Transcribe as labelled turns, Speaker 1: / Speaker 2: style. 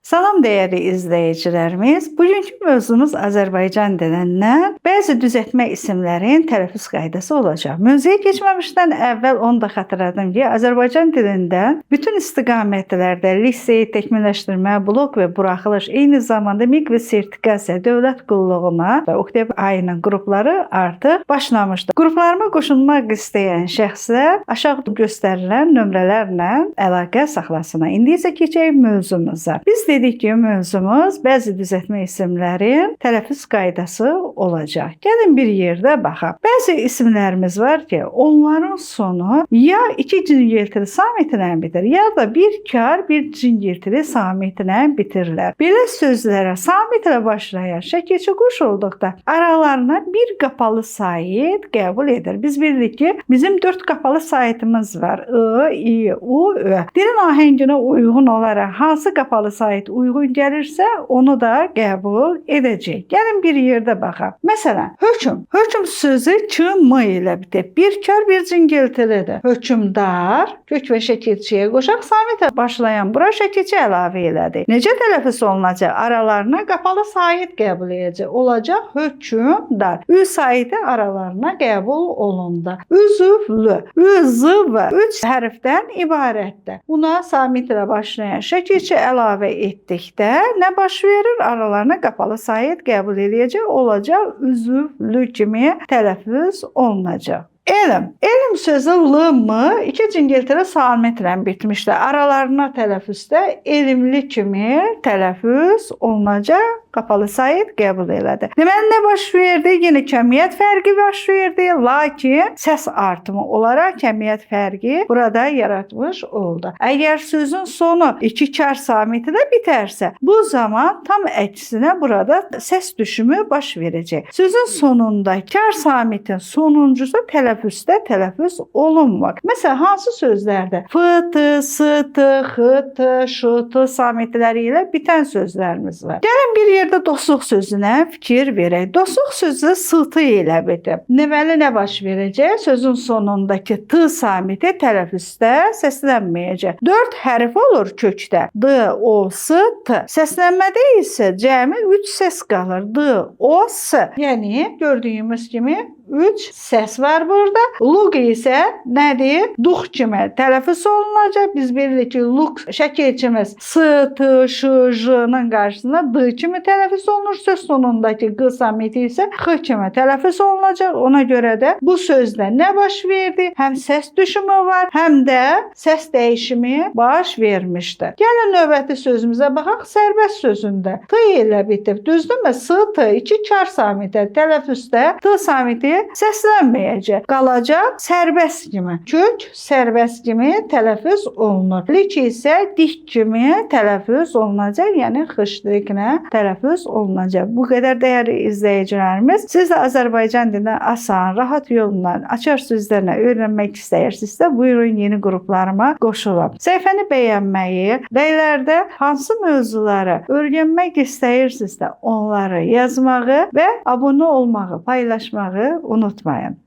Speaker 1: Salam değerli izleyicilerimiz. Bugünkü mövzumuz Azərbaycan dilindən bəzi düzəltmə isimlərin tələffüz qaydası olacaq. Mövzuya keçməmişdən əvvəl onu da xatırladım ki, Azərbaycan dilində bütün istiqamətlərdə lisey, təkmilləşdirmə, blok və buraxılış, eyni zamanda MİQ və sertifikasiya, dövlət qulluğuna və oktyabr ayının qrupları artıq başlamışdır. Qruplarıma qoşulmaq istəyən şəxslər aşağıda göstərilən nömrələrlə əlaqə saxlasınlar. İndi isə keçək mövzumuza. Biz dedik ki, mövzumuz bəzi düzəltmə isimlərin tələffüz qaydası olacaq. Gəlin bir yerdə baxaq. Bəzi isimlərimiz var ki, onların sonu ya iki cingiltili samitlə bitir, ya da bir kar bir cingiltili samitlə bitirlər. Belə sözlərə samitlə başlayan şəkilçi qoşulduqda aralarına bir qapalı sait qəbul edir. Biz bildik ki, bizim 4 qapalı saitimiz var. I, I, U, Ö. Dilin ahənginə uyğun olaraq hansı qapalı sait uyğun gəlirsə, onu da qəbul edəcək. Gəlin bir yerdə baxaq. Məsələn, hökm. Hökm sözü K-M ilə bitir. Bir kar bir cingiltilidir. Hökmdar kök və şəkilçiyə qoşaq samitə başlayan bura şəkilçi əlavə elədi. Necə tələffüz olunacaq? Aralarına qapalı sait qəbul edəcək. Olacaq hökmdar. Ü saiti aralarına qəbul olundu. Üzvlü. Üzv 3 hərfdən ibarətdir. Buna samitlə başlayan şəkilçi əlavə etdikdə nə baş verir? Aralarına qapalı sait qəbul edəcək, olacaq üzvlü kimi tələffüz olunacaq. Elm. Elm sözü L-mı iki cingiltili samitlə bitmişdir. Aralarına tələffüzdə elmli kimi tələffüz olunacaq. Qapalı sait qəbul elədi. Deməli, nə baş verdi? Yenə kəmiyyət fərqi baş verdi. Lakin səs artımı olaraq kəmiyyət fərqi burada yaratmış oldu. Əgər sözün sonu iki kar samitlə bitərsə, bu zaman tam əksinə burada səs düşümü baş verəcək. Sözün sonunda kar samitin sonuncusu tələffüzdə tələffüz olunmur. Məsələn, hansı sözlərdə? F-t, s-t, x-t, ş-t samitləri ilə bitən sözlərimiz var. Gəlin bir yerdə dostluq sözünə fikir verək. Dostluq sözü s-t ilə bitir. Deməli, nə baş verəcək? Sözün sonundakı t samiti tələffüzdə səslənməyəcək. 4 hərf olur kökdə. D, O, S, T. Səslənmədə isə cəmi 3 səs qalır. D, O, S. Yəni, gördüyümüz kimi 3 səs var burada. Luq isə nədir? Dux kimi tələffüz olunacaq. Biz bilirik ki, luq şəkilçimiz S, T, Ş, J-nın qarşısında D kimi tələffüz olunur. Söz sonundakı Q samiti isə X kimi tələffüz olunacaq. Ona görə də bu sözdə nə baş verdi? Həm səs düşümü var, həm də səs dəyişimi baş vermişdir. Gəlin növbəti sözümüzə baxaq. Sərbəst sözündə T ilə bitib. Düzdürmü? S, T, iki kar samiti tələffüzdə T samiti səslənməyəcək. Qalacaq sərbəst kimi. Kök sərbəst kimi tələffüz olunur. Lik isə dik kimi tələffüz olunacaq. Yəni xışdırıqla tələffüz olunacaq. Bu qədər dəyərli izləyicilərimiz, siz də Azərbaycan dilini asan, rahat yolla açar sözlərlə öyrənmək istəyirsinizsə, buyurun yeni qruplarıma qoşulun. Səhifəni bəyənməyi, rəylərdə hansı mövzuları öyrənmək istəyirsinizsə, onları yazmağı və abunə olmağı, paylaşmağı unutmayın.